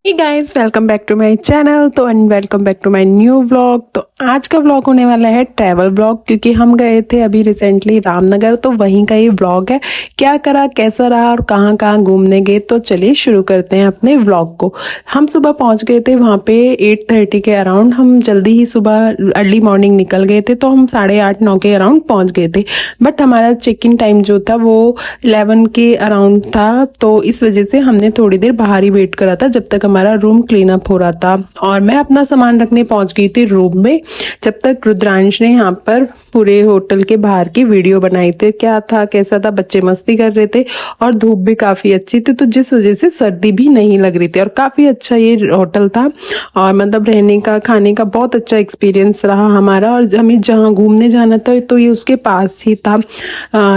Hey guys, welcome back to my channel. तो and welcome back to my new vlog. तो आज का vlog होने वाला है ट्रैवल व्लॉग, क्योंकि हम गए थे अभी रिसेंटली रामनगर, तो वहीं का ये व्लॉग है। क्या करा, कैसा रहा और कहाँ कहाँ घूमने गए, तो चलिए शुरू करते हैं अपने व्लॉग को। हम सुबह पहुँच गए थे वहाँ पे 8:30 के अराउंड। हम जल्दी ही सुबह अर्ली मॉर्निंग निकल गए थे, तो हम 8:30-9 के अराउंड पहुँच गए थे। बट हमारा चेक इन टाइम जो था वो 11 के अराउंड था, तो इस वजह से हमने थोड़ी देर बाहर ही वेट करा था जब तक हमारा रूम क्लीन अप हो रहा था। और मैं अपना सामान रखने पहुंच गई थी रूम में, जब तक रुद्रांश ने यहाँ पर पूरे होटल के बाहर की वीडियो बनाई थी। क्या था, कैसा था, बच्चे मस्ती कर रहे थे और धूप भी काफी अच्छी थी, तो जिस वजह से सर्दी भी नहीं लग रही थी। और काफी अच्छा ये होटल था, और मतलब रहने का खाने का बहुत अच्छा एक्सपीरियंस रहा हमारा। और हमें जहाँ घूमने जाना था तो ये उसके पास ही था।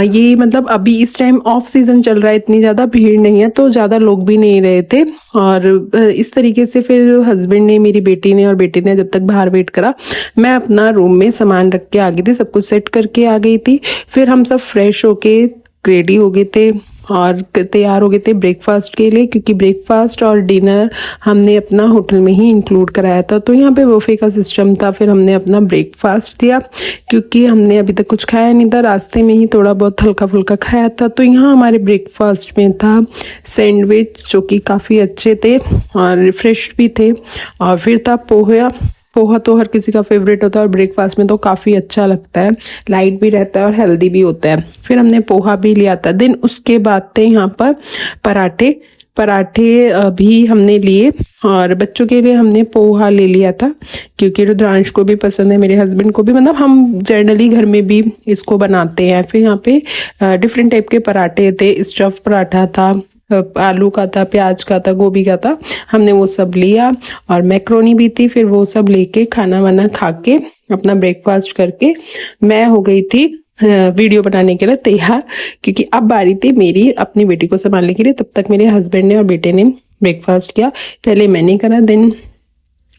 ये मतलब अभी इस टाइम ऑफ सीजन चल रहा है, इतनी ज़्यादा भीड़ नहीं है, तो ज़्यादा लोग भी नहीं रहे थे। और इस तरीके से फिर हस्बैंड ने, मेरी बेटी ने और बेटे ने जब तक बाहर वेट करा, मैं अपना रूम में सामान रख के आ गई थी, सब कुछ सेट करके आ गई थी। फिर हम सब फ्रेश होके रेडी हो गए थे और तैयार हो गए थे ब्रेकफास्ट के लिए, क्योंकि ब्रेकफास्ट और डिनर हमने अपना होटल में ही इंक्लूड कराया था। तो यहाँ पे बुफे का सिस्टम था। फिर हमने अपना ब्रेकफास्ट लिया, क्योंकि हमने अभी तक कुछ खाया नहीं था, रास्ते में ही थोड़ा बहुत हल्का फुल्का खाया था। तो यहाँ हमारे ब्रेकफास्ट में था सैंडविच, जो कि काफ़ी अच्छे थे और रिफ्रेश भी थे। और फिर था पोहा। पोहा तो हर किसी का फेवरेट होता है, और ब्रेकफास्ट में तो काफ़ी अच्छा लगता है, लाइट भी रहता है और हेल्दी भी होता है। फिर हमने पोहा भी लिया था। देन उसके बाद थे यहाँ पर पराठे। भी हमने लिए, और बच्चों के लिए हमने पोहा ले लिया था, क्योंकि रुद्रांश को भी पसंद है, मेरे हस्बैंड को भी, मतलब हम जनरली घर में भी इसको बनाते हैं। फिर यहाँ पे डिफरेंट टाइप के पराठे थे, स्टफ पराठा था, आलू का था, प्याज का था, गोभी का था, हमने वो सब लिया। और मैक्रोनी भी थी। फिर वो सब लेके खाना वाना खा के अपना ब्रेकफास्ट करके मैं हो गई थी वीडियो बनाने के लिए तैयार, क्योंकि अब बारी थी मेरी अपनी बेटी को संभालने के लिए। तब तक मेरे हस्बैंड ने और बेटे ने ब्रेकफास्ट किया। पहले मैंने करा, देन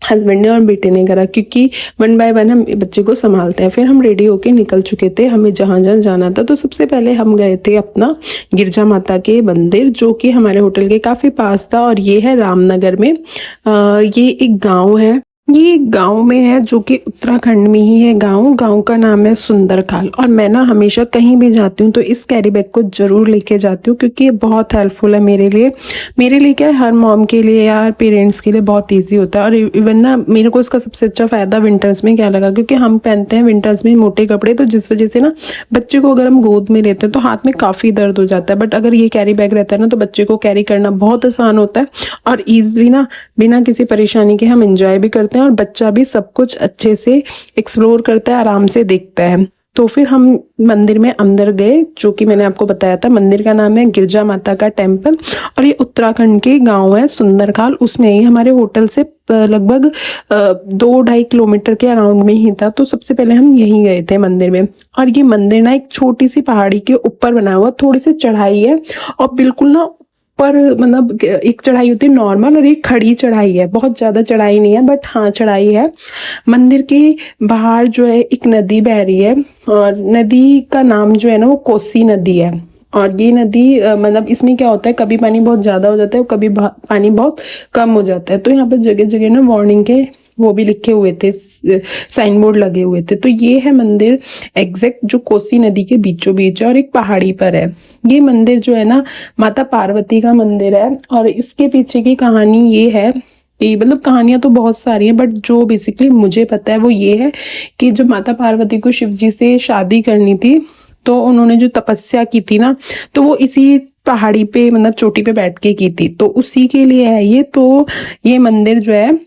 हस्बैंड ने और बेटे ने करा, क्योंकि वन बाय वन हम बच्चे को संभालते हैं। फिर हम रेडी होके निकल चुके थे, हमें जहाँ जहाँ जाना था। तो सबसे पहले हम गए थे अपना गिरजा माता के मंदिर, जो कि हमारे होटल के काफ़ी पास था, और ये है रामनगर में। ये एक गांव है, ये गांव में है, जो कि उत्तराखंड में ही है। गांव का नाम है सुंदरखाल। और मैं ना हमेशा कहीं भी जाती हूँ तो इस कैरी बैग को जरूर लेके जाती हूँ, क्योंकि ये बहुत हेल्पफुल है मेरे लिए क्या है, हर मॉम के लिए या पेरेंट्स के लिए बहुत ईजी होता है। और इवन ना मेरे को इसका सबसे अच्छा फ़ायदा विंटर्स में क्या लगा, क्योंकि हम पहनते हैं विंटर्स में मोटे कपड़े, तो जिस वजह से ना बच्चे को अगर हम गोद में लेते हैं तो हाथ में काफ़ी दर्द हो जाता है। बट अगर ये कैरी बैग रहता है ना, तो बच्चे को कैरी करना बहुत आसान होता है, और ईजिली ना बिना किसी परेशानी के हम इंजॉय भी करते हैं, और बच्चा भी सब कुछ अच्छे से एक्सप्लोर करता है, आराम से देखता है। तो फिर हम मंदिर में अंदर गए, जो कि मैंने आपको बताया था। मंदिर का नाम है गिरजा माता का टेम्पल, और ये उत्तराखंड के गांव है सुंदरखाल, उसमें ही हमारे होटल से लगभग 2-2.5 किलोमीटर के अराउंड में ही था। तो सबसे पहले हम यहीं गए थे मंदिर में। और ये मंदिर ना एक छोटी सी पहाड़ी के ऊपर बना हुआ, थोड़ी सी चढ़ाई है, और बिल्कुल ना पर मतलब एक चढ़ाई होती है नॉर्मल, और एक खड़ी चढ़ाई है। बहुत ज़्यादा चढ़ाई नहीं है, बट हाँ चढ़ाई है। मंदिर के बाहर जो है एक नदी बह रही है, और नदी का नाम जो है ना वो कोसी नदी है। और ये नदी मतलब इसमें क्या होता है, कभी पानी बहुत ज़्यादा हो जाता है, कभी पानी बहुत कम हो जाता है। तो यहाँ पर जगह जगह ना वार्निंग के वो भी लिखे हुए थे, साइन बोर्ड लगे हुए थे। तो ये है मंदिर एग्जैक्ट जो कोसी नदी के बीचों बीच है, और एक पहाड़ी पर है। ये मंदिर जो है ना माता पार्वती का मंदिर है। और इसके पीछे की कहानी ये है कि मतलब कहानियां तो बहुत सारी हैं, बट जो बेसिकली मुझे पता है वो ये है कि जब माता पार्वती को शिव जी से शादी करनी थी, तो उन्होंने जो तपस्या की थी ना, तो वो इसी पहाड़ी पे मतलब चोटी पे बैठ के की थी, तो उसी के लिए है ये। तो ये मंदिर जो है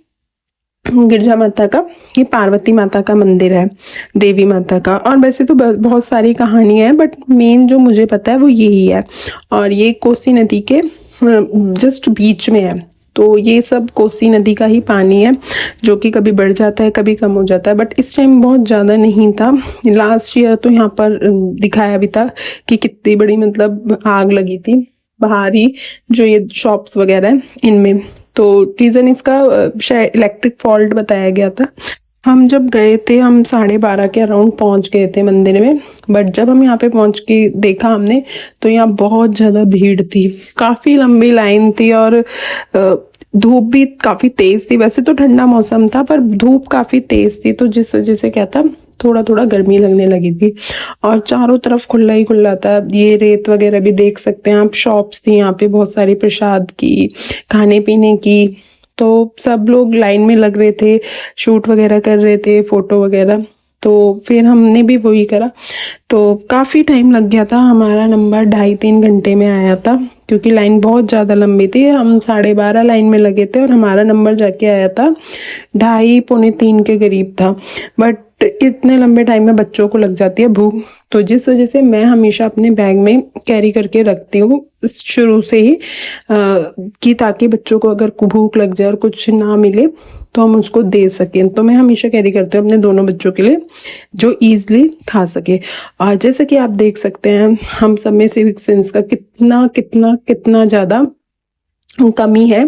गिरजा माता का, ये पार्वती माता का मंदिर है, देवी माता का। और वैसे तो बहुत सारी कहानियां हैं, बट मेन जो मुझे पता है वो यही है। और ये कोसी नदी के जस्ट बीच में है। तो ये सब कोसी नदी का ही पानी है, जो कि कभी बढ़ जाता है, कभी कम हो जाता है। बट इस टाइम बहुत ज़्यादा नहीं था। लास्ट ईयर तो यहाँ पर दिखाया भी था कि कितनी बड़ी मतलब आग लगी थी बाहर ही, जो ये शॉप्स वगैरह हैं इनमें। तो रीज़न इसका शायद इलेक्ट्रिक फॉल्ट बताया गया था। हम जब गए थे, हम 12:30 के अराउंड पहुंच गए थे मंदिर में। बट जब हम यहाँ पे पहुंच के देखा हमने, तो यहाँ बहुत ज़्यादा भीड़ थी, काफ़ी लंबी लाइन थी। और धूप भी काफ़ी तेज़ थी। वैसे तो ठंडा मौसम था पर धूप काफ़ी तेज़ थी, तो जिस वजह से क्या था, थोड़ा थोड़ा गर्मी लगने लगी थी। और चारों तरफ खुला ही खुला था, ये रेत वगैरह भी देख सकते हैं आप। शॉप्स थी यहाँ पे बहुत सारी प्रसाद की, खाने पीने की। तो सब लोग लाइन में लग रहे थे, शूट वगैरह कर रहे थे, फोटो वगैरह। तो फिर हमने भी वही करा। तो काफ़ी टाइम लग गया था, हमारा नंबर 2.5-3 घंटे में आया था, क्योंकि लाइन बहुत ज़्यादा लंबी थी। हम 12:30 लाइन में लगे थे और हमारा नंबर जाके आया था 2:30-3 के करीब था। बट इतने लंबे टाइम में बच्चों को लग जाती है भूख, तो जिस वजह से मैं हमेशा अपने बैग में कैरी करके रखती हूँ शुरू से ही, कि ताकि बच्चों को अगर भूख लग जाए और कुछ ना मिले तो हम उसको दे सकें। तो मैं हमेशा कैरी करती हूँ अपने दोनों बच्चों के लिए, जो ईजिली खा सके। और जैसे कि आप देख सकते हैं, हम सब में सिविक सेंस का कितना कितना कितना ज़्यादा कमी है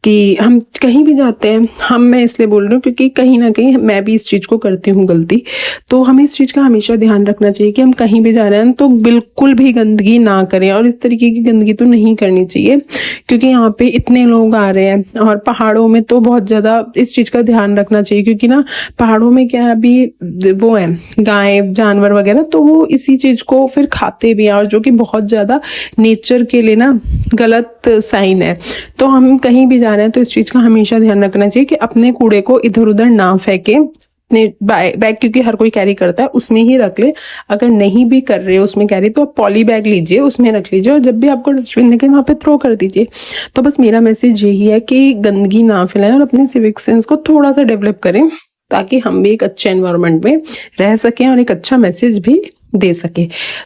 कि हम कहीं भी जाते हैं, मैं इसलिए बोल रही हूँ क्योंकि कहीं ना कहीं मैं भी इस चीज़ को करती हूँ गलती। तो हमें इस चीज़ का हमेशा ध्यान रखना चाहिए कि हम कहीं भी जा रहे हैं तो बिल्कुल भी गंदगी ना करें, और इस तरीके की गंदगी तो नहीं करनी चाहिए, क्योंकि यहाँ पे इतने लोग आ रहे हैं। और पहाड़ों में तो बहुत ज़्यादा इस चीज़ का ध्यान रखना चाहिए, क्योंकि ना पहाड़ों में क्या है, अभी वो है गाय जानवर वगैरह, तो वो इसी चीज़ को फिर खाते भी हैं, और जो कि बहुत ज़्यादा नेचर के लिए ना गलत साइन है। तो हम कहीं भी जा रहे हैं तो इस चीज़ का हमेशा ध्यान रखना चाहिए कि अपने कूड़े को इधर उधर ना फेंकें। अपने बैग, क्योंकि हर कोई कैरी करता है, उसमें ही रख ले। अगर नहीं भी कर रहे हो उसमें कैरी, तो आप पॉली बैग लीजिए, उसमें रख लीजिए, और जब भी आपको डस्टबिन निकले वहाँ पे थ्रो कर दीजिए। तो बस मेरा मैसेज यही है कि गंदगी ना फैलाएं और अपने सिविक सेंस को थोड़ा सा डेवलप करें, ताकि हम भी एक अच्छे एनवायरनमेंट में रह सकें और एक अच्छा मैसेज भी दे सके।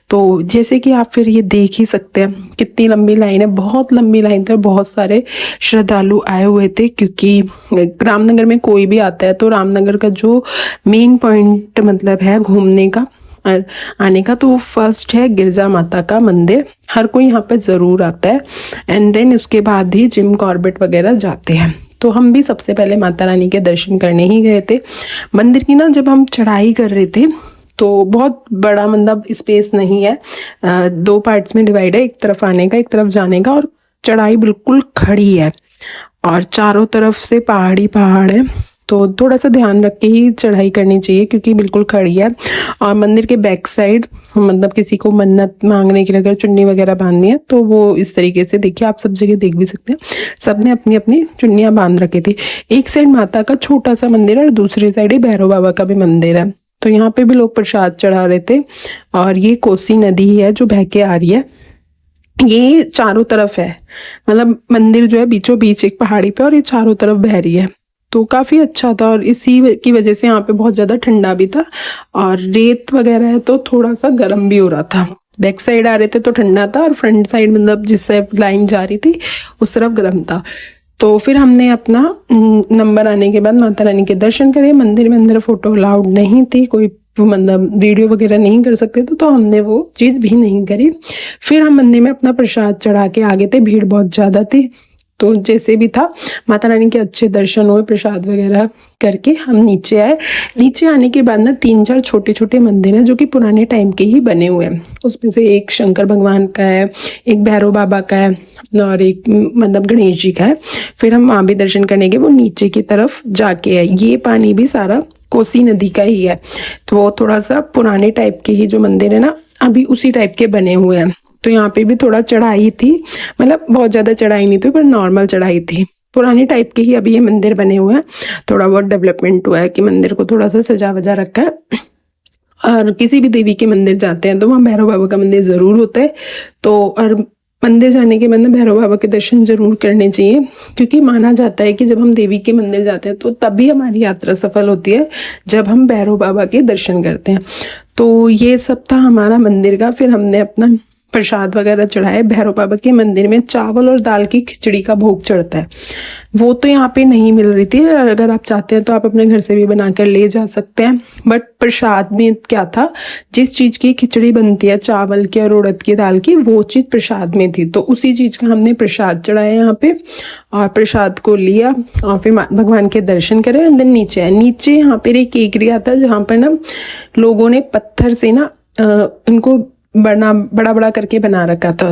तो जैसे कि आप फिर ये देख ही सकते हैं, कितनी लंबी लाइन है, बहुत लंबी लाइन थी और बहुत सारे श्रद्धालु आए हुए थे। क्योंकि रामनगर में कोई भी आता है तो रामनगर का जो मेन पॉइंट मतलब है घूमने का और आने का, तो वो फर्स्ट है गिरजा माता का मंदिर। हर कोई यहाँ पे ज़रूर आता है, एंड देन उसके बाद ही जिम कॉर्बेट वगैरह जाते हैं। तो हम भी सबसे पहले माता रानी के दर्शन करने ही गए थे। मंदिर की ना जब हम चढ़ाई कर रहे थे तो बहुत बड़ा मतलब स्पेस नहीं है, 2 पार्ट्स में डिवाइड है, एक तरफ आने का एक तरफ जाने का, और चढ़ाई बिल्कुल खड़ी है और चारों तरफ से पहाड़ी पहाड़ है। तो थोड़ा सा ध्यान रख के ही चढ़ाई करनी चाहिए, क्योंकि बिल्कुल खड़ी है। और मंदिर के बैक साइड मतलब किसी को मन्नत मांगने के लिए अगर चुन्नी वगैरह बांधनी है तो वो इस तरीके से, देखिए आप सब जगह देख भी सकते हैं, सबने अपनी अपनी चुन्नियाँ बांध रखी थी। एक साइड माता का छोटा सा मंदिर है और दूसरी साइड ही भैरव बाबा का भी मंदिर है। तो यहाँ पे भी लोग प्रसाद चढ़ा रहे थे। और ये कोसी नदी है जो बह के आ रही है, ये चारों तरफ है, मतलब मंदिर जो है बीचों बीच एक पहाड़ी पे, और ये चारों तरफ बह रही है। तो काफ़ी अच्छा था, और इसी की वजह से यहाँ पे बहुत ज़्यादा ठंडा भी था, और रेत वगैरह है तो थोड़ा सा गर्म भी हो रहा था। बैक साइड आ रहे थे तो ठंडा था, और फ्रंट साइड मतलब जिस तरफ लाइन जा रही थी उस तरफ गर्म था। तो फिर हमने अपना नंबर आने के बाद माता रानी के दर्शन करे। मंदिर में अंदर फोटो अलाउड नहीं थी, कोई मतलब वीडियो वगैरह नहीं कर सकते थे, तो हमने वो चीज़ भी नहीं करी। फिर हम मंदिर में अपना प्रसाद चढ़ा के आगे थे, भीड़ बहुत ज़्यादा थी। तो जैसे भी था माता रानी के अच्छे दर्शन हुए, प्रसाद वगैरह करके हम नीचे आए। नीचे आने के बाद ना 3-4 छोटे छोटे मंदिर हैं जो कि पुराने टाइम के ही बने हुए हैं। उसमें से एक शंकर भगवान का है, एक भैरव बाबा का है, और एक मतलब गणेश जी का है। फिर हम वहाँ भी दर्शन करने के वो नीचे की तरफ जाके है। ये पानी भी सारा कोसी नदी का ही है। तो वो थोड़ा सा पुराने टाइप के ही जो मंदिर है ना, अभी उसी टाइप के बने हुए हैं। तो यहाँ पे भी थोड़ा चढ़ाई थी, मतलब बहुत ज़्यादा चढ़ाई नहीं थी पर नॉर्मल चढ़ाई थी। पुराने टाइप के ही अभी ये मंदिर बने हुए हैं। थोड़ा बहुत डेवलपमेंट हुआ है कि मंदिर को थोड़ा सा सजा वजा रखा है। और किसी भी देवी के मंदिर जाते हैं तो वहाँ भैरव बाबा का मंदिर ज़रूर होता है। तो और मंदिर जाने के बाद में भैरव बाबा के दर्शन जरूर करने चाहिए, क्योंकि माना जाता है कि जब हम देवी के मंदिर जाते हैं तो तभी हमारी यात्रा सफल होती है, जब हम भैरव बाबा के दर्शन करते हैं। तो ये सब था हमारा मंदिर का। फिर हमने अपना प्रसाद वगैरह चढ़ाए। भैरव बाबा के मंदिर में चावल और दाल की खिचड़ी का भोग चढ़ता है, वो तो यहाँ पे नहीं मिल रही थी। अगर आप चाहते हैं तो आप अपने घर से भी बनाकर ले जा सकते हैं। बट प्रसाद में क्या था, जिस चीज़ की खिचड़ी बनती है चावल की और उड़द की दाल की, वो चीज़ प्रसाद में थी। तो उसी चीज़ का हमने प्रसाद चढ़ाया यहाँ पे, और प्रसाद को लिया और फिर भगवान के दर्शन करे। एंड देन नीचे आए। नीचे यहाँ पर एक एरिया था जहाँ पर ना लोगों ने पत्थर से ना इनको बड़ा बड़ा करके बना रखा था।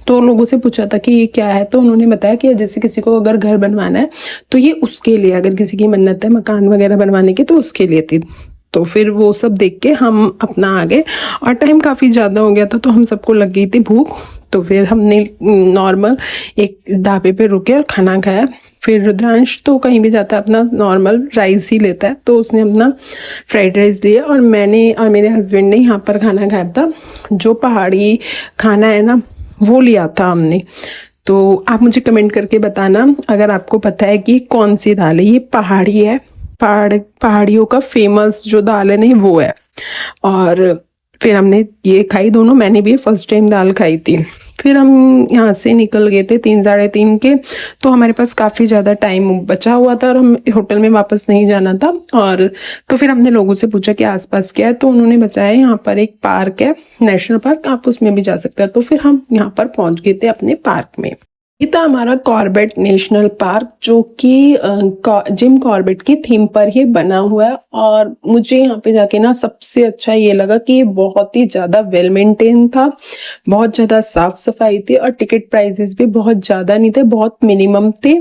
तो लोगों से पूछा था कि ये क्या है, तो उन्होंने बताया कि जैसे किसी को अगर घर बनवाना है तो ये उसके लिए, अगर किसी की मन्नत है मकान वगैरह बनवाने की तो उसके लिए थी। तो फिर वो सब देख के हम अपना आ गए, और टाइम काफ़ी ज़्यादा हो गया था तो हम सबको लग गई थी भूख। तो फिर हमने नॉर्मल एक ढाबे पे रुके और खाना खाया। फिर रुद्रांश तो कहीं भी जाता है अपना नॉर्मल राइस ही लेता है, तो उसने अपना फ्राइड राइस लिया और मैंने और मेरे हस्बैंड ने यहाँ पर खाना खाया था। जो पहाड़ी खाना है ना वो लिया था हमने। तो आप मुझे कमेंट करके बताना अगर आपको पता है कि कौन सी दाल है। ये पहाड़ी है, पहाड़ियों का फेमस जो दाल है नहीं वो है। और फिर हमने ये खाई दोनों, मैंने भी फर्स्ट टाइम दाल खाई थी। फिर हम यहाँ से निकल गए थे 3 साढ़े 3 के, तो हमारे पास काफ़ी ज़्यादा टाइम बचा हुआ था और हम होटल में वापस नहीं जाना था। और तो फिर हमने लोगों से पूछा कि आसपास क्या है, तो उन्होंने बताया यहाँ पर एक पार्क है, नेशनल पार्क, आप उसमें भी जा सकते हैं। तो फिर हम यहाँ पर पहुँच गए थे अपने पार्क में। ये था हमारा कॉर्बेट नेशनल पार्क, जो कि जिम कॉर्बेट की थीम पर ही बना हुआ है। और मुझे यहाँ पे जाके ना सबसे अच्छा ये लगा कि ये बहुत ही ज़्यादा वेल मेंटेन था, बहुत ज़्यादा साफ सफाई थी, और टिकट प्राइसेस भी बहुत ज़्यादा नहीं थे, बहुत मिनिमम थे।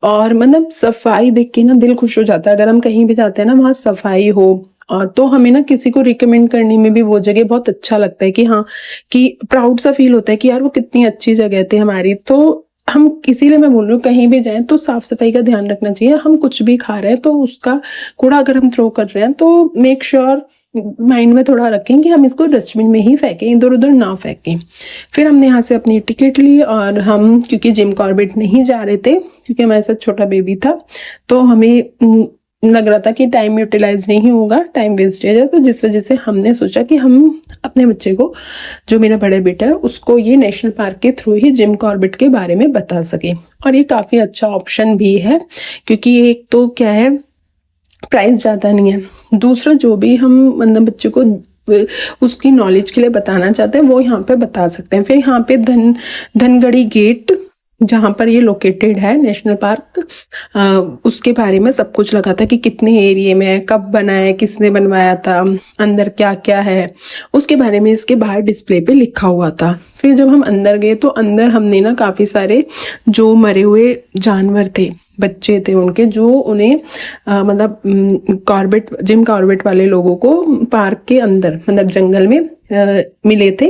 और मतलब सफाई देख के ना दिल खुश हो जाता है। अगर हम कहीं भी जाते हैं ना वहाँ सफाई हो, तो हमें ना किसी को रिकमेंड करने में भी वो जगह बहुत अच्छा लगता है कि हाँ, कि प्राउड सा फील होता है कि यार वो कितनी अच्छी जगह थी हमारी। तो हम इसीलिए मैं बोल रही हूँ कहीं भी जाएं तो साफ सफाई का ध्यान रखना चाहिए। हम कुछ भी खा रहे हैं तो उसका कूड़ा अगर हम थ्रो कर रहे हैं तो मेक श्योर माइंड में थोड़ा रखें कि हम इसको डस्टबिन में ही फेंकें, इधर उधर ना फेंकें। फिर हमने यहाँ से अपनी टिकट ली और हम, क्योंकि जिम कॉर्बेट नहीं जा रहे थे क्योंकि हमारे साथ छोटा बेबी था, तो हमें लग रहा था कि टाइम यूटिलाइज नहीं होगा, टाइम वेस्टेज है। तो जिस वजह से हमने सोचा कि हम अपने बच्चे को, जो मेरा बड़ा बेटा है, उसको ये नेशनल पार्क के थ्रू ही जिम कॉर्बेट के बारे में बता सके। और ये काफ़ी अच्छा ऑप्शन भी है, क्योंकि एक तो क्या है, प्राइस ज़्यादा नहीं है, दूसरा जो भी हम मतलब बच्चे को उसकी नॉलेज के लिए बताना चाहते हैं वो यहाँ पे बता सकते हैं। फिर यहाँ पे धनगढ़ी गेट, जहाँ पर ये लोकेटेड है नेशनल पार्क, उसके बारे में सब कुछ लगा था कि कितने एरिया में है, कब बना है, किसने बनवाया था, अंदर क्या क्या है, उसके बारे में इसके बाहर डिस्प्ले पे लिखा हुआ था। फिर जब हम अंदर गए तो अंदर हमने ना काफ़ी सारे जो मरे हुए जानवर थे, बच्चे थे उनके, जो उन्हें मतलब जिम कॉर्बेट वाले लोगों को पार्क के अंदर मतलब जंगल में मिले थे,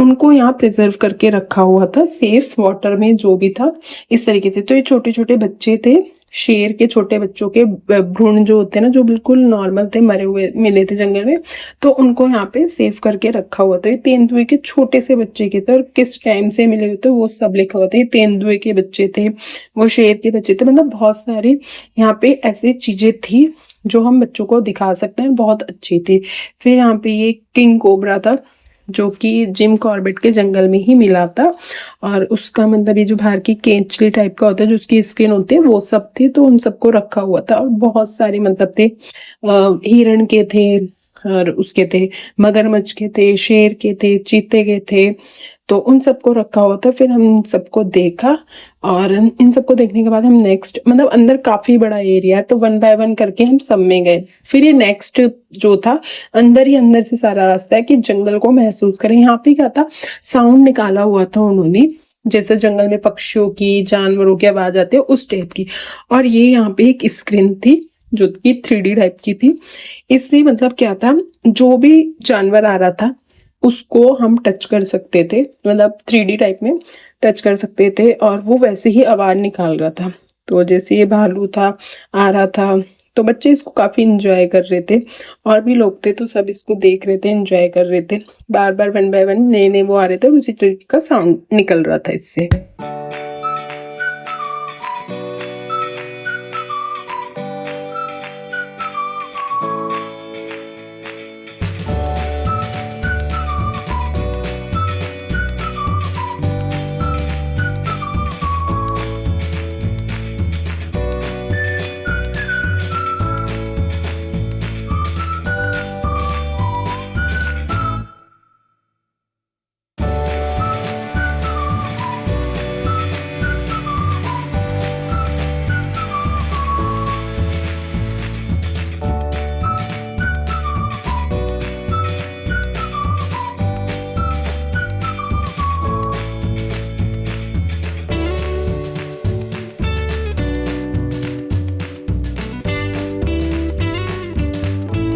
उनको यहाँ प्रिजर्व करके रखा हुआ था सेफ वाटर में, जो भी था इस तरीके से। तो ये छोटे छोटे बच्चे थे, शेर के छोटे बच्चों के भ्रूण जो होते हैं ना, जो बिल्कुल नॉर्मल थे, मरे हुए मिले थे जंगल में, तो उनको यहाँ पे सेव करके रखा हुआ था। ये तेंदुए के छोटे से बच्चे के थे, और किस टाइम से मिले हुए थे वो सब लिखा हुआ था। ये तेंदुए के बच्चे थे, वो शेर के बच्चे थे, मतलब बहुत सारी यहाँ पे ऐसी चीजें थी जो हम बच्चों को दिखा सकते हैं, बहुत अच्छी थी। फिर यहाँ पे ये किंग कोबरा था, जो कि जिम कॉर्बेट के जंगल में ही मिला था, और उसका मतलब ये जो बाहर की केंचली टाइप का होता है, जो उसकी स्किन होती है, वो सब थी। तो उन सबको रखा हुआ था, और बहुत सारे मतलब थे, हिरण के थे, और उसके थे मगरमच्छ के थे, शेर के थे, चीते के थे, तो उन सबको रखा हुआ था। फिर हम इन सबको देखा, और इन सबको देखने के बाद हम नेक्स्ट, मतलब अंदर काफी बड़ा एरिया है, तो 1 बाय 1 करके हम सब में गए। फिर ये नेक्स्ट जो था, अंदर ही अंदर से सारा रास्ता है कि जंगल को महसूस करें। यहाँ पे क्या था, साउंड निकाला हुआ था उन्होंने, जैसे जंगल में पक्षियों की, जानवरों की आवाज आती है उस टाइप की। और ये यहाँ पे एक स्क्रीन थी जो कि 3D टाइप की थी। इसमें मतलब क्या था, जो भी जानवर आ रहा था उसको हम टच कर सकते थे, मतलब 3D टाइप में टच कर सकते थे, और वो वैसे ही आवाज निकाल रहा था। तो जैसे ये भालू था, आ रहा था, तो बच्चे इसको काफी इंजॉय कर रहे थे, और भी लोग थे तो सब इसको देख रहे थे, इंजॉय कर रहे थे। बार बार 1 बाय 1 नए नए वो आ रहे थे, उसी तरीके का साउंड निकल रहा था इससे।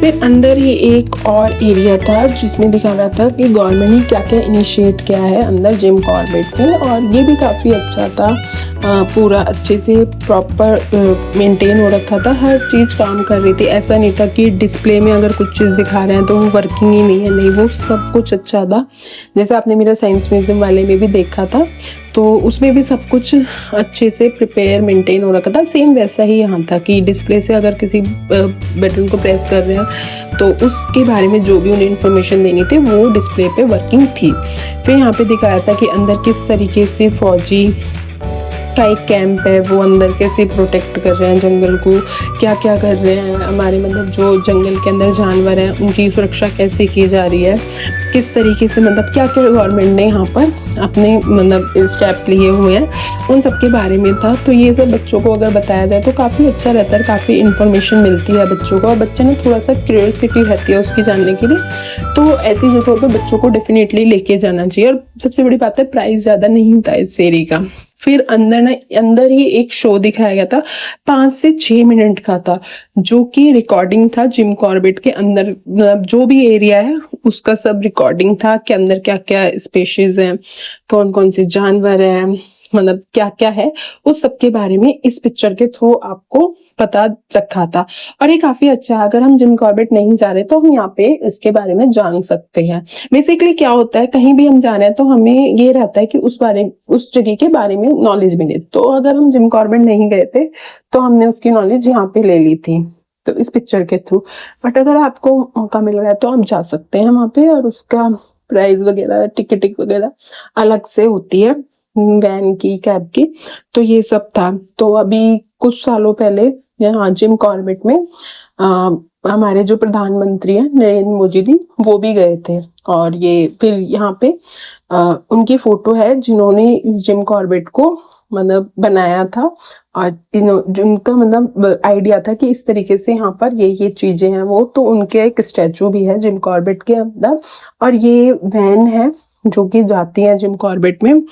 फिर अंदर ही एक और एरिया था जिसमें दिखा रहा था कि गवर्नमेंट ने क्या क्या इनिशिएट किया है अंदर जिम कॉर्बेट में, और ये भी काफ़ी अच्छा था। पूरा अच्छे से प्रॉपर मेंटेन हो रखा था, हर चीज़ काम कर रही थी। ऐसा नहीं था कि डिस्प्ले में अगर कुछ चीज़ दिखा रहे हैं तो वो वर्किंग ही नहीं है, नहीं, वो सब कुछ अच्छा था। जैसे आपने मेरा साइंस म्यूजियम वाले में भी देखा था, तो उसमें भी सब कुछ अच्छे से प्रिपेयर मेंटेन हो रखा था। सेम वैसा ही यहाँ था कि डिस्प्ले से अगर किसी बटन को प्रेस कर रहे हैं तो उसके बारे में जो भी उन्हें इन्फॉर्मेशन देनी थी वो डिस्प्ले पे वर्किंग थी। फिर यहाँ पे दिखाया था कि अंदर किस तरीके से फौजी का एक कैंप है, वो अंदर कैसे प्रोटेक्ट कर रहे हैं जंगल को, क्या क्या कर रहे हैं, हमारे मतलब जो जंगल के अंदर जानवर हैं उनकी सुरक्षा कैसे की जा रही है, किस तरीके से मतलब क्या क्या गवर्नमेंट ने यहाँ पर अपने मतलब स्टेप लिए हुए हैं, उन सब के बारे में था। तो ये सब बच्चों को अगर बताया जाए तो काफ़ी अच्छा रहता है, काफ़ी इन्फॉर्मेशन मिलती है बच्चों को, और बच्चे ने थोड़ा सा क्यूरियोसिटी रहती है उसकी जानने के लिए। तो ऐसी जगहों पर बच्चों को डेफिनेटली लेके जाना चाहिए। और सबसे बड़ी बात है प्राइस ज़्यादा नहीं था इस एरिया का। फिर अंदर ही एक शो दिखाया गया था, 5 से 6 मिनट का था, जो कि रिकॉर्डिंग था जिम कॉर्बेट के अंदर, मतलब जो भी एरिया है उसका सब रिकॉर्डिंग था कि अंदर क्या क्या स्पेशीज हैं, कौन कौन से जानवर हैं, मतलब क्या क्या है, उस सब के बारे में इस पिक्चर के थ्रू आपको पता रखा था। और ये काफी अच्छा है, अगर हम जिम कॉर्बेट नहीं जा रहे तो हम यहाँ पे इसके बारे में जान सकते हैं। बेसिकली क्या होता है, कहीं भी हम जा रहे हैं तो हमें ये रहता है कि उस जगह के बारे में नॉलेज मिले। तो अगर हम जिम कॉर्बेट नहीं गए थे तो हमने उसकी नॉलेज यहाँ पे ले ली थी, तो इस पिक्चर के थ्रू। बट अगर आपको मौका मिल रहा है तो आप जा सकते हैं वहाँ पे, और उसका प्राइस वगैरह टिकट वगैरह अलग से होती है, वैन की, कैब की। तो ये सब था। तो अभी कुछ सालों पहले यहाँ जिम कॉर्बेट में हमारे जो प्रधानमंत्री हैं नरेंद्र मोदी जी, वो भी गए थे। और ये फिर यहाँ पे उनकी फोटो है जिन्होंने इस जिम कॉर्बेट को मतलब बनाया था, और जिनका मतलब आइडिया था कि इस तरीके से यहाँ पर ये चीजें हैं वो, तो उनके एक स्टैचू भी है जिम कॉर्बेट के अंदर। और ये वैन है जो कि जाती है जिम कॉर्बेट में।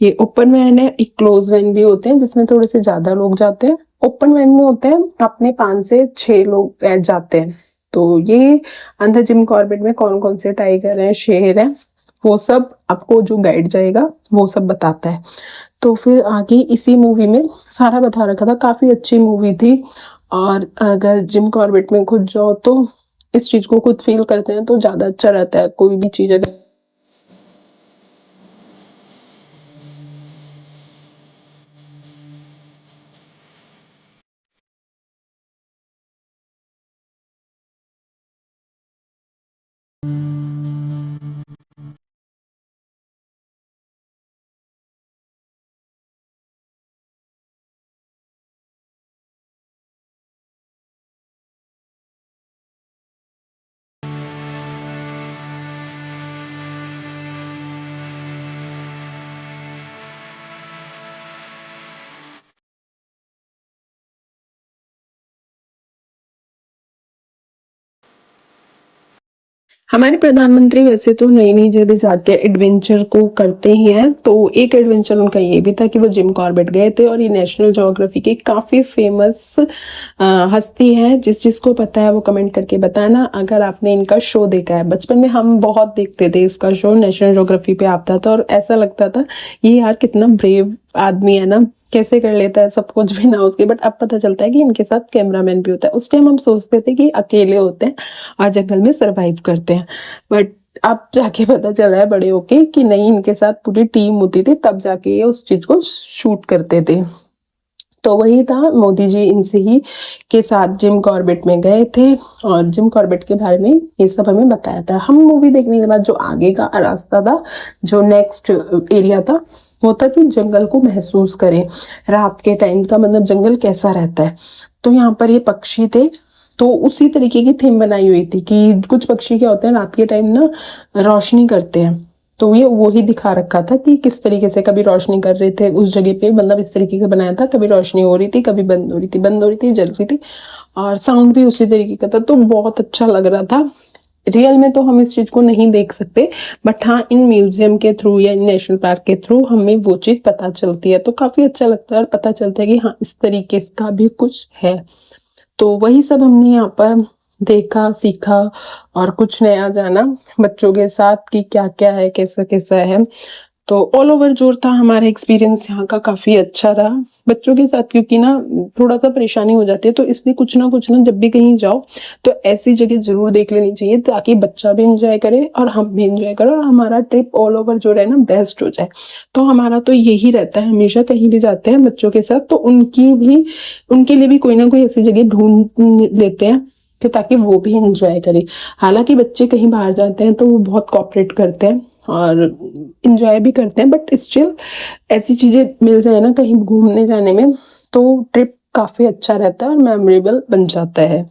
ये ओपन वैन है, एक क्लोज वैन भी होते हैं जिसमें थोड़े से ज्यादा लोग जाते हैं। ओपन वैन में होते हैं अपने 5 से 6 लोग जाते हैं। तो ये अंदर जिम कॉर्बेट में कौन कौन से टाइगर हैं, शेर हैं, वो सब आपको जो गाइड जाएगा वो सब बताता है। तो फिर आगे इसी मूवी में सारा बता रखा था, काफी अच्छी मूवी थी। और अगर जिम कॉर्बेट में खुद जाओ तो इस चीज को खुद फील करते हैं तो ज्यादा अच्छा रहता है कोई भी चीज अगर। हमारे प्रधानमंत्री वैसे तो नई नई जगह जाके एडवेंचर को करते ही हैं। तो एक एडवेंचर उनका ये भी था कि वो जिम कॉर्बेट गए थे, और ये नेशनल ज्योग्राफी की काफी फेमस हस्ती है। जिसको पता है वो कमेंट करके बताना अगर आपने इनका शो देखा है। बचपन में हम बहुत देखते थे इसका शो, नेशनल ज्योग्राफी पे आता था, और ऐसा लगता था ये यार कितना ब्रेव आदमी है ना, कैसे कर लेता है सब कुछ बिना उसके। बट अब पता चलता है कि इनके साथ कैमरामैन भी होता है। उस टाइम हम सोचते थे कि अकेले होते हैं और जंगल में सरवाइव करते हैं, बट अब जाके पता चला है बड़े होके कि नहीं, इनके साथ पूरी टीम होती थी, तब जाके ये उस चीज को शूट करते थे। तो वही था, मोदी जी इनसे ही के साथ जिम कॉर्बेट में गए थे, और जिम कॉर्बेट के बारे में ये सब हमें बताया था। हम मूवी देखने के बाद जो आगे का रास्ता था, जो नेक्स्ट एरिया था, वो था कि जंगल को महसूस करें, रात के टाइम का मतलब जंगल कैसा रहता है। तो यहाँ पर ये पक्षी थे, तो उसी तरीके की थीम बनाई हुई थी कि कुछ पक्षी क्या होते हैं रात के टाइम ना रोशनी करते हैं। तो ये वो ही दिखा रखा था कि किस तरीके से कभी रोशनी कर रहे थे उस जगह पे, मतलब इस तरीके का बनाया था, कभी रोशनी हो रही थी, कभी बंद हो रही थी, बंद हो रही थी, जल रही थी, और साउंड भी उसी तरीके का था। तो बहुत अच्छा लग रहा था। रियल में तो हम इस चीज को नहीं देख सकते, बट हाँ इन म्यूजियम के थ्रू या इन नेशनल पार्क के थ्रू हमें वो चीज पता चलती है, तो काफी अच्छा लगता है और पता चलता है कि हाँ इस तरीके का भी कुछ है। तो वही सब हमने यहाँ पर देखा, सीखा और कुछ नया जाना बच्चों के साथ कि क्या क्या है, कैसा कैसा है। तो ऑल ओवर जो था हमारा एक्सपीरियंस यहाँ का काफ़ी अच्छा रहा बच्चों के साथ, क्योंकि ना थोड़ा सा परेशानी हो जाती है, तो इसलिए कुछ ना जब भी कहीं जाओ तो ऐसी जगह जरूर देख लेनी चाहिए ताकि बच्चा भी इंजॉय करे और हम भी इंजॉय करें और हमारा ट्रिप ऑल ओवर जो रहे ना बेस्ट हो जाए। तो हमारा तो यही रहता है, हमेशा कहीं भी जाते हैं बच्चों के साथ तो उनके लिए भी कोई ना कोई ऐसी जगह ढूंढ लेते हैं कि ताकि वो भी इंजॉय करे। हालांकि बच्चे कहीं बाहर जाते हैं तो वो बहुत कोऑपरेट करते हैं और इंजॉय भी करते हैं, बट स्टिल ऐसी चीजें मिल जाए ना कहीं घूमने जाने में तो ट्रिप काफी अच्छा रहता है और मेमोरेबल बन जाता है।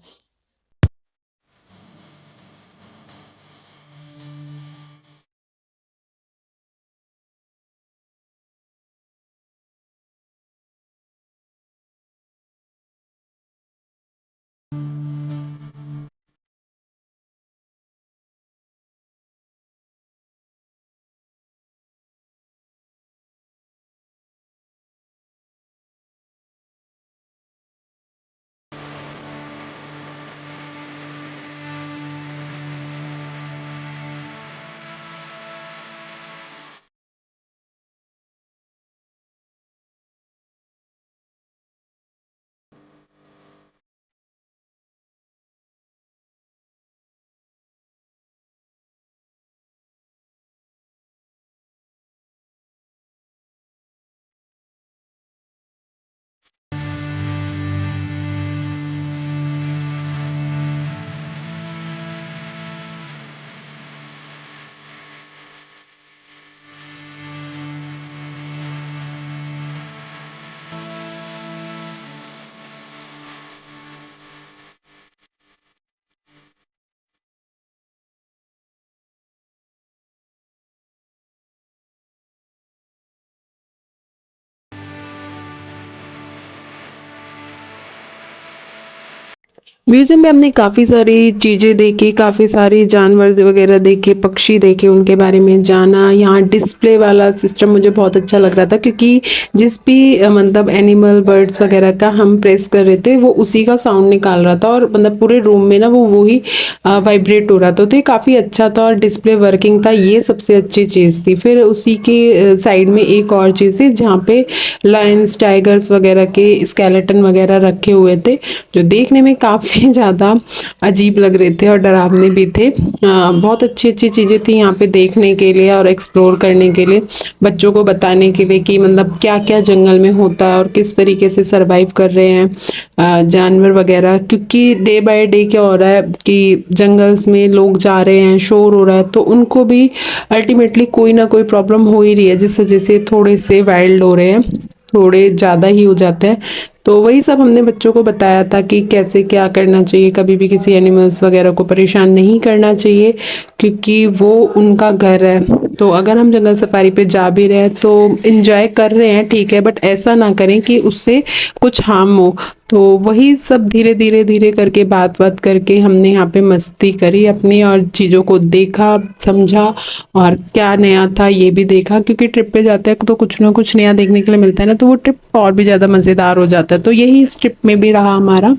म्यूजियम में हमने काफ़ी सारी चीज़ें देखी, काफ़ी सारी जानवर वगैरह देखे, पक्षी देखे, उनके बारे में जाना। यहाँ डिस्प्ले वाला सिस्टम मुझे बहुत अच्छा लग रहा था क्योंकि जिस भी मतलब एनिमल बर्ड्स वगैरह का हम प्रेस कर रहे थे वो उसी का साउंड निकाल रहा था और मतलब पूरे रूम में ना वो ही वाइब्रेट हो रहा था, तो ये काफ़ी अच्छा था और डिस्प्ले वर्किंग था, ये सबसे अच्छी चीज़ थी। फिर उसी के साइड में एक और चीज़ थी जहाँ पे लायंस टाइगर्स वगैरह के स्केलेटन वगैरह रखे हुए थे जो देखने में काफ़ी ज़्यादा अजीब लग रहे थे और डरावने भी थे। बहुत अच्छी अच्छी चीज़ें थी यहाँ पे देखने के लिए और एक्सप्लोर करने के लिए, बच्चों को बताने के लिए कि मतलब क्या क्या जंगल में होता है और किस तरीके से सरवाइव कर रहे हैं जानवर वगैरह। क्योंकि डे बाय डे क्या हो रहा है कि जंगल्स में लोग जा रहे हैं, शोर हो रहा है, तो उनको भी अल्टीमेटली कोई ना कोई प्रॉब्लम हो ही रही है जिस वजह से थोड़े से वाइल्ड हो रहे हैं, थोड़े ज़्यादा ही हो जाते हैं। तो वही सब हमने बच्चों को बताया था कि कैसे क्या करना चाहिए, कभी भी किसी एनिमल्स वगैरह को परेशान नहीं करना चाहिए क्योंकि वो उनका घर है। तो अगर हम जंगल सफारी पे जा भी रहे हैं तो इंजॉय कर रहे हैं ठीक है, बट ऐसा ना करें कि उससे कुछ हार्म हो। तो वही सब धीरे धीरे धीरे करके बात बात करके हमने यहाँ पे मस्ती करी अपनी और चीज़ों को देखा, समझा और क्या नया था ये भी देखा, क्योंकि ट्रिप पे जाते हैं तो कुछ ना कुछ नया देखने के लिए मिलता है ना, तो वो ट्रिप और भी ज़्यादा मज़ेदार हो जाता है। तो यही इस ट्रिप में भी रहा हमारा।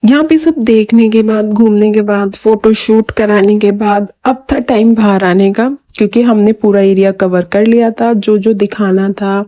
यहाँ पे सब देखने के बाद, घूमने के बाद, फोटो शूट कराने के बाद अब था टाइम बाहर आने का। क्योंकि हमने पूरा एरिया कवर कर लिया था, जो जो दिखाना था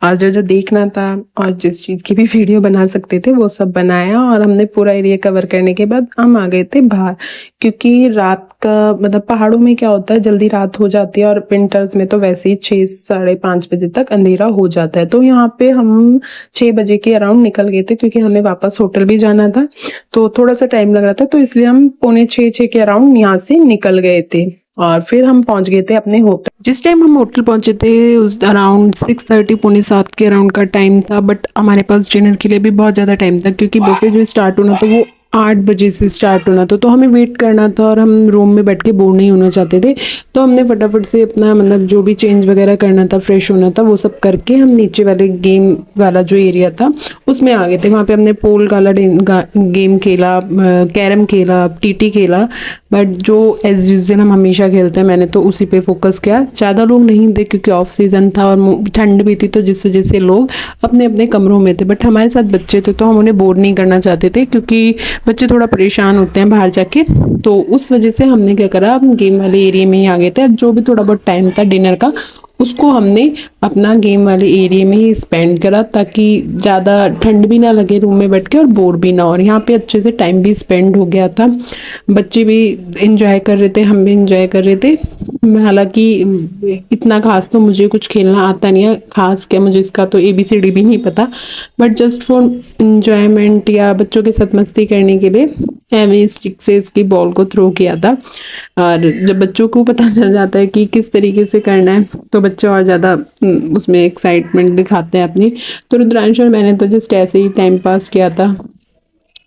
और जो जो देखना था और जिस चीज़ की भी वीडियो बना सकते थे वो सब बनाया। और हमने पूरा एरिया कवर करने के बाद हम आ गए थे बाहर, क्योंकि रात का मतलब पहाड़ों में क्या होता है जल्दी रात हो जाती है और विंटर्स में तो वैसे ही 6-5:30 बजे तक अंधेरा हो जाता है। तो यहाँ पे हम 6 बजे के अराउंड निकल गए थे, क्योंकि हमें वापस होटल भी जाना था तो थोड़ा सा टाइम लग रहा था, तो इसलिए हम पौने 6 के अराउंड यहाँ से निकल गए थे और फिर हम पहुंच गए थे अपने होटल। जिस टाइम हम होटल पहुंचे थे उस अराउंड 6:30 पौने 7 के अराउंड का टाइम था, बट हमारे पास डिनर के लिए भी बहुत ज़्यादा टाइम था, क्योंकि बुफे जो स्टार्ट होना था वो 8 बजे से स्टार्ट होना था। तो हमें वेट करना था और हम रूम में बैठ के बोर नहीं होना चाहते थे, तो हमने फटाफट से अपना मतलब जो भी चेंज वगैरह करना था, फ्रेश होना था, वो सब करके हम नीचे वाले गेम वाला जो एरिया था उसमें आ गए थे। वहाँ पे हमने पोल वाला गेम खेला, कैरम खेला, टीटी खेला, बट जो एज यूजल हम हमेशा खेलते हैं मैंने तो उसी पे फोकस किया। ज़्यादा लोग नहीं थे क्योंकि ऑफ सीज़न था और ठंड भी थी, तो जिस वजह से लोग अपने अपने कमरों में थे, बट हमारे साथ बच्चे थे तो हम उन्हें बोर नहीं करना चाहते थे, क्योंकि बच्चे थोड़ा परेशान होते हैं बाहर जाके। तो उस वजह से हमने क्या करा, हम गेम वाले एरिया में ही आ गए थे। जो भी थोड़ा बहुत टाइम था डिनर का उसको हमने अपना गेम वाले एरिया में ही स्पेंड करा, ताकि ज़्यादा ठंड भी ना लगे रूम में बैठ के और बोर भी ना हो। और यहाँ पे अच्छे से टाइम भी स्पेंड हो गया था, बच्चे भी इंजॉय कर रहे थे, हम भी इंजॉय कर रहे थे। हालांकि इतना खास तो मुझे कुछ खेलना आता नहीं है, खास क्या मुझे इसका तो ABCD भी नहीं पता, बट जस्ट फॉर इंजॉयमेंट या बच्चों के साथ मस्ती करने के लिए एवी स्टिक से इसकी बॉल को थ्रो किया था। और जब बच्चों को पता चल जाता है कि किस तरीके से करना है तो बच्चे और ज़्यादा उसमें एक्साइटमेंट दिखाते हैं अपनी। तो रुद्रांश और मैंने तो जस्ट ऐसे ही टाइम पास किया था,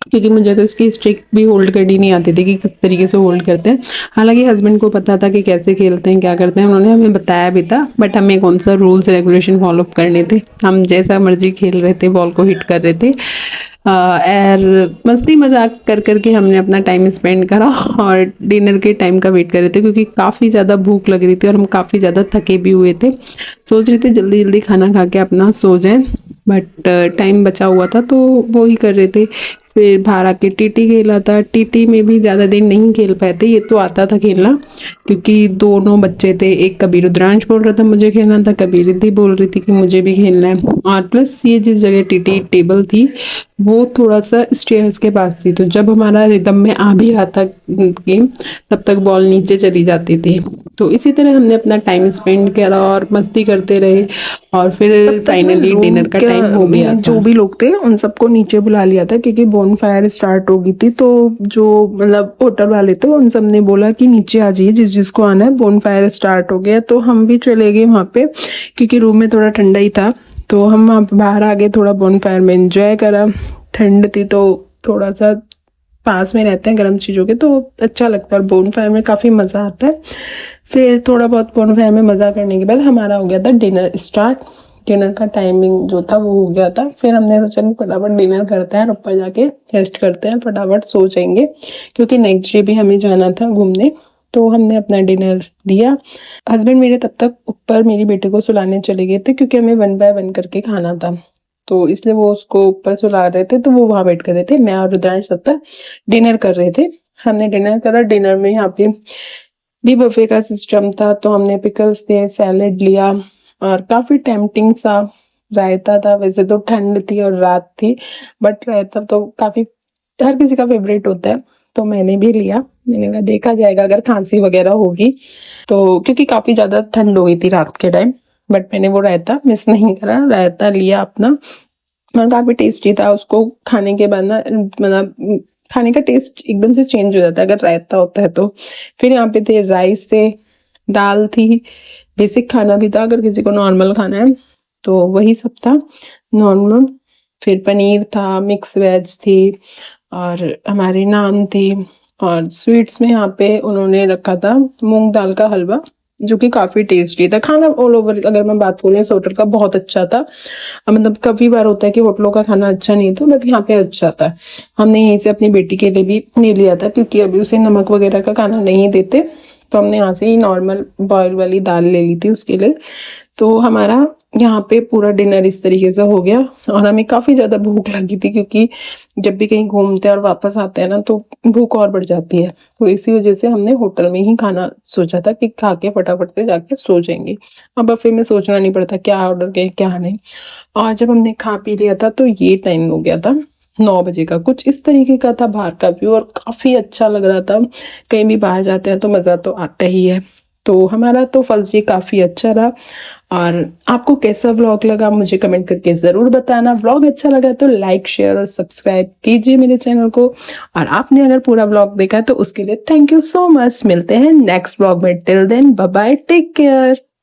क्योंकि मुझे तो इसकी स्टिक भी होल्ड करनी नहीं आती थी कि किस तरीके से होल्ड करते हैं। हालांकि हस्बैंड को पता था कि कैसे खेलते हैं, क्या करते हैं, उन्होंने हमें बताया भी था, बट हमें कौन सा रूल्स रेगुलेशन फॉलो करने थे, हम जैसा मर्जी खेल रहे थे, बॉल को हिट कर रहे थे। और मस्ती मजाक कर करके हमने अपना टाइम स्पेंड करा और डिनर के टाइम का वेट कर रहे थे, क्योंकि काफ़ी ज़्यादा भूख लग रही थी और हम काफ़ी ज़्यादा थके भी हुए थे। सोच रहे थे जल्दी जल्दी खाना खा के अपना सो जाएं, बट टाइम बचा हुआ था तो वो ही कर रहे थे। फिर बाहर आके टीटी खेला था, टीटी में भी ज़्यादा देर नहीं खेल पाए थे, ये तो आता था खेलना, क्योंकि दोनों बच्चे थे, एक कभी रुद्रांश बोल रहा था मुझे खेलना था, कभी रिद्धि बोल रही थी कि मुझे भी खेलना है। और प्लस ये जिस जगह टीटी टेबल थी वो थोड़ा सा स्टेयर्स के पास थी, तो जब हमारा रिदम में आ भी रहा था गेम तब तक बॉल नीचे चली जाती थी। तो इसी तरह हमने अपना टाइम स्पेंड करा और मस्ती करते रहे, और फिर फाइनली डिनर का टाइम हो गया था। जो भी लोग थे उन सबको नीचे बुला लिया था, क्योंकि बोन फायर स्टार्ट हो गई थी। तो जो मतलब होटल वाले थे उन सब ने बोला कि नीचे आ जाइए जिस जिसको आना है, बोन फायर स्टार्ट हो गया। तो हम भी चले गए वहाँ पे, क्योंकि रूम में थोड़ा ठंडा ही था, तो हम वहाँ पे बाहर आ गए, थोड़ा बोन फायर में एंजॉय करा। ठंड थी तो थोड़ा सा पास में रहते हैं गर्म चीज़ों के तो अच्छा लगता है, और बोन फायर में काफ़ी मज़ा आता है। फिर थोड़ा बहुत बोन फायर में मज़ा करने के बाद हमारा हो गया था डिनर स्टार्ट। डिनर का टाइमिंग जो था वो हो गया था। फिर हमने सोचा कि फटाफट डिनर करते हैं और ऊपर जाके रेस्ट करते हैं, फटाफट सो जाएंगे, क्योंकि नेक्स्ट डे भी हमें जाना था घूमने। तो हमने अपना डिनर दिया। हस्बैंड मेरे तब तक ऊपर मेरी बेटे को सुलाने चले गए थे, क्योंकि हमें 1 बाय 1 करके खाना था, तो इसलिए वो उसको ऊपर सुला रहे थे, तो वो वहाँ वेट कर रहे थे। मैं और रुद्रांश तब तक डिनर कर रहे थे। हमने डिनर करा। डिनर में यहाँ पे भी बफे का सिस्टम था, तो हमने पिकल्स लिए, सैलेड लिया, और काफ़ी टेम्पटिंग सा रायता था। वैसे तो ठंड थी और रात थी, बट रायता तो काफ़ी हर किसी का फेवरेट होता है, तो मैंने भी लिया। मैंने कहा देखा जाएगा अगर खांसी वगैरह होगी तो, क्योंकि काफ़ी ज़्यादा ठंड हो गई थी रात के टाइम, बट मैंने वो रायता मिस नहीं करा। रायता लिया अपना और काफ़ी टेस्टी था। उसको खाने के बाद ना मतलब खाने का टेस्ट एकदम से चेंज हो जाता है अगर रायता होता है तो। फिर यहाँ पे थे राइस थे, दाल थी, बेसिक खाना भी था अगर किसी को नॉर्मल खाना है तो वही सब था नॉर्मल। फिर पनीर था, मिक्स वेज थी, और हमारी नान थी। और स्वीट्स में यहाँ पे उन्होंने रखा था मूंग दाल का हलवा, जो कि काफ़ी टेस्टी था। खाना ऑल ओवर अगर मैं बात करूँ इस होटल का बहुत अच्छा था। मतलब काफ़ी बार होता है कि होटलों का खाना अच्छा नहीं था, बट यहाँ पे अच्छा था। हमने यहीं से अपनी बेटी के लिए भी ले लिया था, क्योंकि अभी उसे नमक वगैरह का खाना नहीं देते, तो हमने यहाँ से ही नॉर्मल बॉयल वाली दाल ले ली थी उसके लिए। तो हमारा यहाँ पे पूरा डिनर इस तरीके से हो गया और हमें काफ़ी ज़्यादा भूख लगी थी क्योंकि जब भी कहीं घूमते हैं और वापस आते हैं ना तो भूख और बढ़ जाती है। तो इसी वजह से हमने होटल में ही खाना सोचा था कि खा के फटाफट से जाके सो जाएँगे। अब बफ़े में सोचना नहीं पड़ता क्या ऑर्डर करें क्या नहीं। और जब हमने खा पी लिया था तो ये टाइम हो गया था 9 बजे का, कुछ इस तरीके का था बाहर का व्यू और काफ़ी अच्छा लग रहा था। कहीं भी बाहर जाते हैं तो मज़ा तो आता ही है। तो हमारा तो फर्स्ट डे काफ़ी अच्छा रहा। और आपको कैसा व्लॉग लगा मुझे कमेंट करके ज़रूर बताना। व्लॉग अच्छा लगा तो लाइक शेयर और सब्सक्राइब कीजिए मेरे चैनल को। और आपने अगर पूरा व्लॉग देखा तो उसके लिए थैंक यू सो मच। मिलते हैं नेक्स्ट व्लॉग में। Till then bye bye, take care.